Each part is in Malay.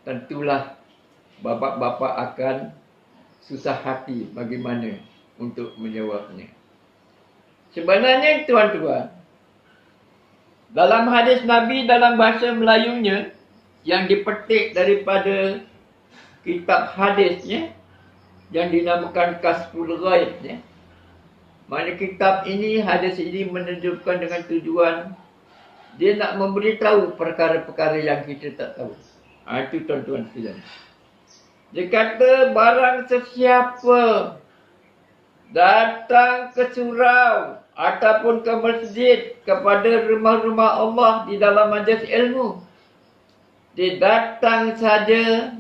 tentulah bapa-bapa akan susah hati bagaimana untuk menjawabnya. Sebenarnya tuan-tuan, dalam hadis Nabi dalam bahasa Melayunya yang dipetik daripada kitab hadisnya yang dinamakan Kasful Ghaib, mana kitab ini, hadis ini menunjukkan dengan tujuan dia nak memberitahu perkara-perkara yang kita tak tahu. Itu tuan-tuan sekalian. Dia kata barang sesiapa datang ke surau ataupun ke masjid, kepada rumah-rumah Allah di dalam majlis ilmu, dia datang saja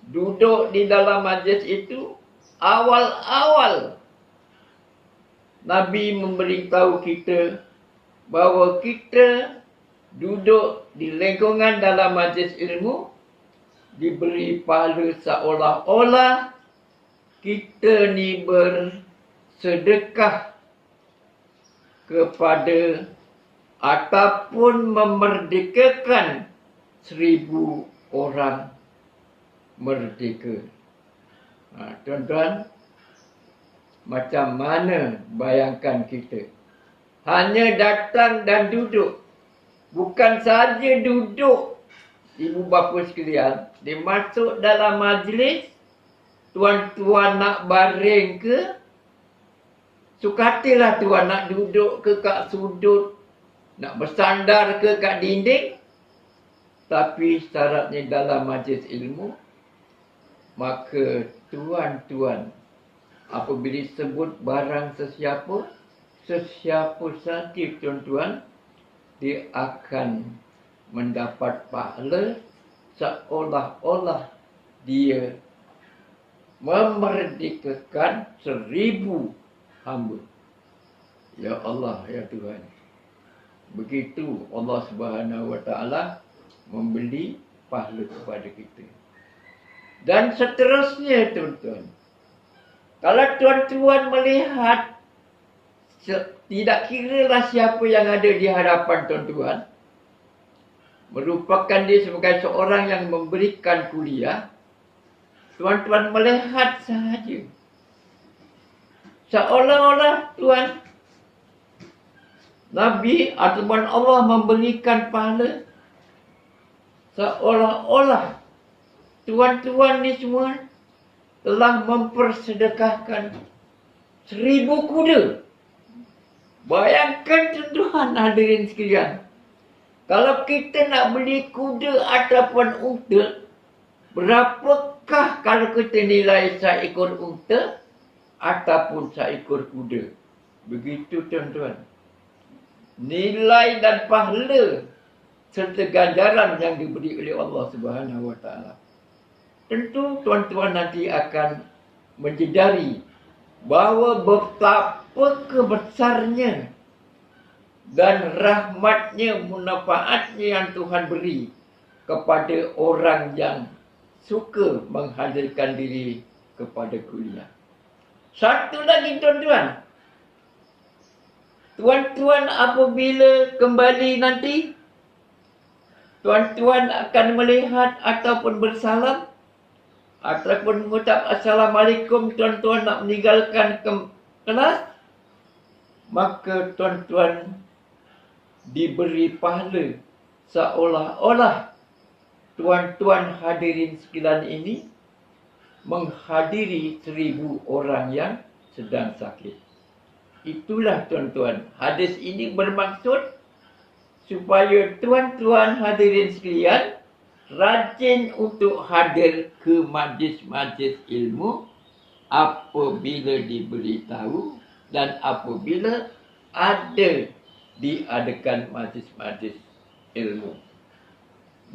duduk di dalam majlis itu, awal-awal Nabi memberitahu kita bahawa kita duduk di lingkungan dalam majlis ilmu diberi pahala seolah-olah kita ni bersedekah kepada ataupun memerdekakan 1000 orang merdeka. Tuan-tuan, macam mana bayangkan kita hanya datang dan duduk. Bukan saja duduk, ibu bapa sekalian, dia masuk dalam majlis, tuan-tuan nak baring ke, sukatilah tuan nak duduk ke kat sudut, nak bersandar ke kat dinding. Tapi syaratnya dalam majlis ilmu, maka tuan-tuan apabila sebut barang sesiapa saja tuan-tuan, dia akan mendapat pahala seolah-olah dia memerdekakan 1000 hamba. Ya Allah, ya Tuhan. Begitu Allah Subhanahu wa taala memberi pahala kepada kita. Dan seterusnya tuan-tuan, kalau tuan-tuan melihat, tidak kiralah siapa yang ada di hadapan tuan-tuan, merupakan dia sebagai seorang yang memberikan kuliah, tuan-tuan melihat sahaja, seolah-olah tuan, Nabi ataupun Allah memberikan pahala, seolah-olah tuan-tuan ni semua telah mempersedekahkan 1000 kuda. Bayangkan tuan-tuan hadirin sekalian, kalau kita nak beli kuda ataupun unta, berapakah kalau kita nilai seekor unta ataupun seekor kuda? Begitu tuan-tuan, nilai dan pahala serta ganjaran yang diberi oleh Allah Subhanahu wa taala. Tentu tuan-tuan nanti akan menjedari bahawa betapa kebesarnya dan rahmatnya, manfaatnya yang Tuhan beri kepada orang yang suka menghadirkan diri kepada kuliah. Satu lagi tuan-tuan, tuan-tuan apabila kembali nanti, tuan-tuan akan melihat ataupun bersalam ataupun mengucap Assalamualaikum, tuan-tuan nak meninggalkan kelas, maka tuan-tuan diberi pahala seolah-olah tuan-tuan hadirin sekalian ini menghadiri 1000 orang yang sedang sakit. Itulah tuan-tuan, hadis ini bermaksud supaya tuan-tuan hadirin sekalian rajin untuk hadir ke majlis-majlis ilmu apabila diberitahu dan apabila ada diadakan majlis-majlis ilmu.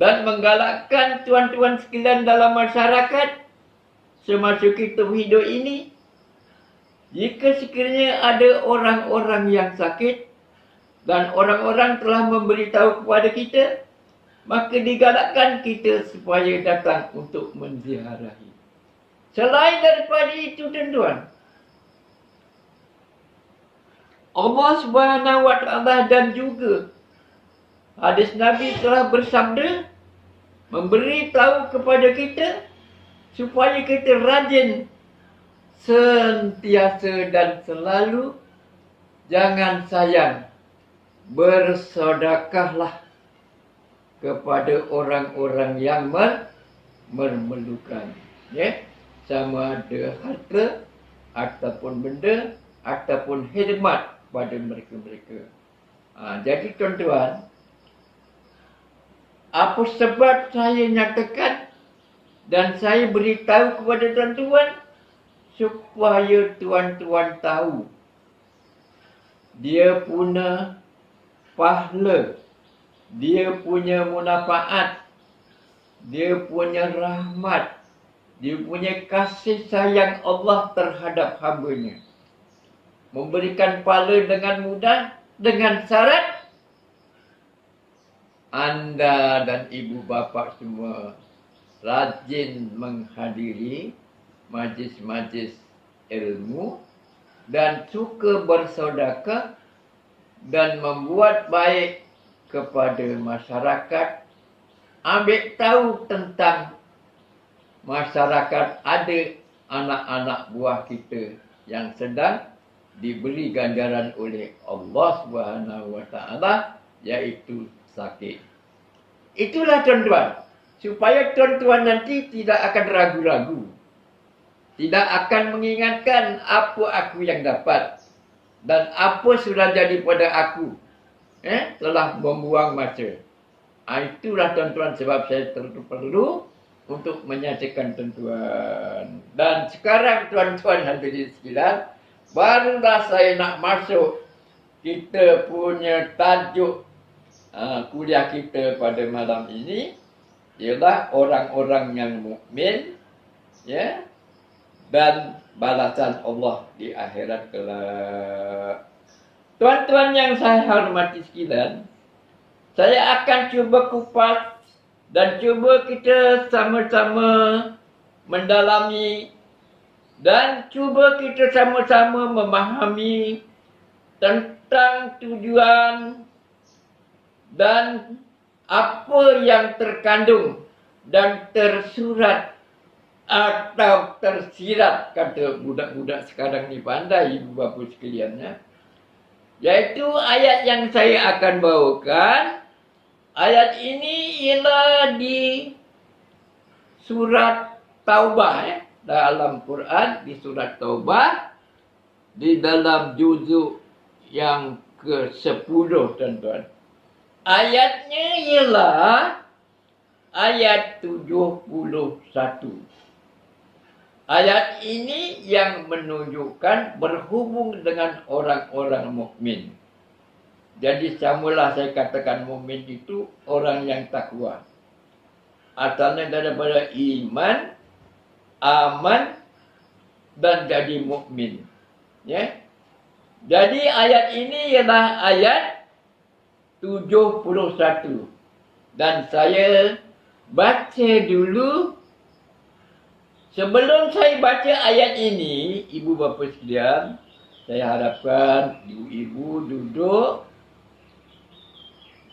Dan menggalakkan tuan-tuan sekalian dalam masyarakat semasa kita hidup ini, jika sekiranya ada orang-orang yang sakit dan orang-orang telah memberitahu kepada kita, maka digalakkan kita supaya datang untuk menziarahi. Selain daripada itu tuan-tuan, Allah Subhanahu wa taala dan juga hadis Nabi telah bersabda memberi tahu kepada kita supaya kita rajin sentiasa dan selalu jangan sayang, bersedekahlah kepada orang-orang yang memerlukan, ya, sama ada harta ataupun benda ataupun khidmat pada mereka-mereka. Jadi tuan-tuan, apa sebab saya nyatakan dan saya beritahu kepada tuan-tuan supaya tuan-tuan tahu dia punya pahala, dia punya manfaat, dia punya rahmat, dia punya kasih sayang Allah terhadap hamba-Nya. Memberikan pahala dengan mudah, dengan syarat anda dan ibu bapa semua rajin menghadiri majlis-majlis ilmu dan suka bersedekah dan membuat baik kepada masyarakat. Ambil tahu tentang masyarakat, ada anak-anak buah kita yang sedang diberi ganjaran oleh Allah Subhanahu wa taala, yaitu sakit. Itulah tuan-tuan, supaya tuan-tuan nanti tidak akan ragu-ragu, tidak akan mengingatkan apa aku yang dapat dan apa sudah jadi pada aku, telah membuang masa. Itulah tuan-tuan sebab saya perlu untuk menyatakan tuan-tuan. Dan sekarang tuan-tuan hadirin sekalian, barulah saya nak masuk kita punya tajuk kuliah kita pada malam ini, ialah orang-orang yang mukmin, ya, dan balasan Allah di akhirat kelak. Tuan-tuan yang saya hormati sekalian, saya akan cuba kupas dan cuba kita sama-sama mendalami dan cuba kita sama-sama memahami tentang tujuan dan apa yang terkandung dan tersurat atau tersirat, kata budak-budak sekarang ni pandai ibu bapa sekalian, yaitu ayat yang saya akan bawakan. Ayat ini ialah di surat Taubah, dalam Quran, di surat Taubah, di dalam juzuk yang ke-10, tuan-tuan. Ayatnya ialah ayat 71. Ayat ini yang menunjukkan berhubung dengan orang-orang mukmin. Jadi samalah saya katakan mukmin itu orang yang takwa. Asalnya daripada iman, aman dan jadi mukmin. Ya. Jadi ayat ini ialah ayat 71. Dan saya baca dulu. Sebelum saya baca ayat ini, ibu bapa sekalian, saya harapkan ibu-ibu duduk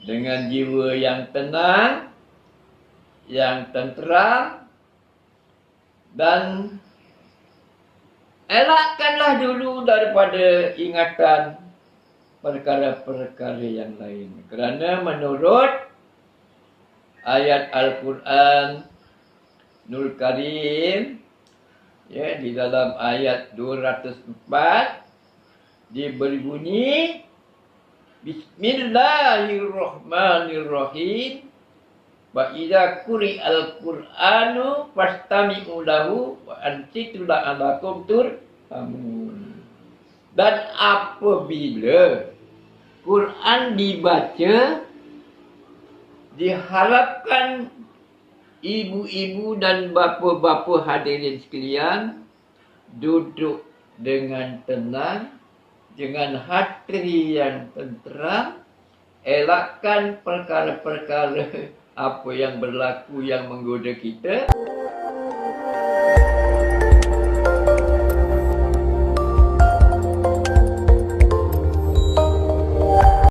dengan jiwa yang tenang, yang tenteram, dan elakkanlah dulu daripada ingatan perkara-perkara yang lain. Kerana menurut ayat Al-Quran Nur Karim, ya, di dalam ayat 204 diberi bunyi Bismillahirrahmanirrahim. Wa idza quri'al Qur'anu fastami'u lahu wa ansitu la'allakum turhamun. Dan apabila Quran dibaca, diharapkan ibu-ibu dan bapa-bapa hadirin sekalian duduk dengan tenang, dengan hati yang tenteram, elakkan perkara-perkara apa yang berlaku yang menggoda kita.